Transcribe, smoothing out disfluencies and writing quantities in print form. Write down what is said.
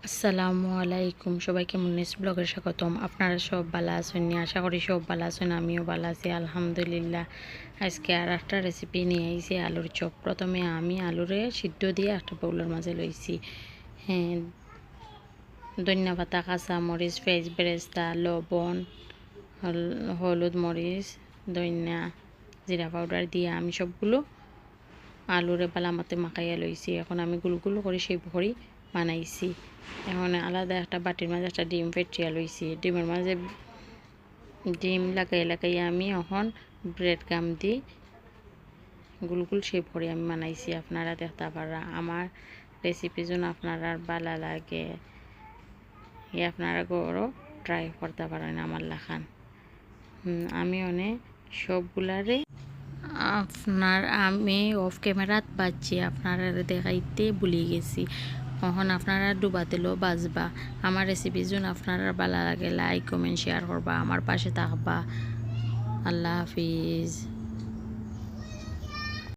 আসসালামু আলাইকুম, সবাইকে মুন্নিস ব্লগের স্বাগতম। আপনারা সব ভালো আছেন? আশা করি সব ভালো আছেন, আমিও ভালো আছি আলহামদুলিল্লাহ। আজকে আর একটা রেসিপি নিয়ে আইছি, আলুর চপ। প্রথমে আমি আলুরে সিদ্ধ দিয়ে একটা বাউলের মাঝে লইছি। হ্যাঁ, ধনিয়া পাতা, কাঁচা মরিচ, পেঁয়াজ বেরেস্তা, লবণ, হলুদ, মরিচ, ধনিয়া, জিরা পাউডার দিয়ে আমি সবগুলো আলুরে বালামতে মাখাইয়া লইছি। এখন আমি গুলগুলো করে সেই ভরি বানাইছি। এখন আলাদা একটা বাটির মাঝে একটা ডিম ফেটিয়া লইছি। ডিমের মাঝে ডিম লাগাইয়া আমি এখন ব্রেড গাম দিই গুলগুল শেপ করে আমি বানাইছি। আপনারা দেখতে পারা আমার রেসিপি জন্য আপনারা ভালো লাগে, আপনারা গরো ট্রাই করতে পারেন আমার লাখান। আমি অনেক সবগুলারে আমি অফ ক্যামেরাত বাজছি, আপনারা দেখাইতে ভুলে গেছি। এখন আপনারা ডুবা দিলেও বাজবা। আমার রেসিপি জন্য আপনারা ভালো লাগে লাইক কমেন্ট শেয়ার করবা, আমার পাশে থাকবা। আল্লাহ হাফিজ।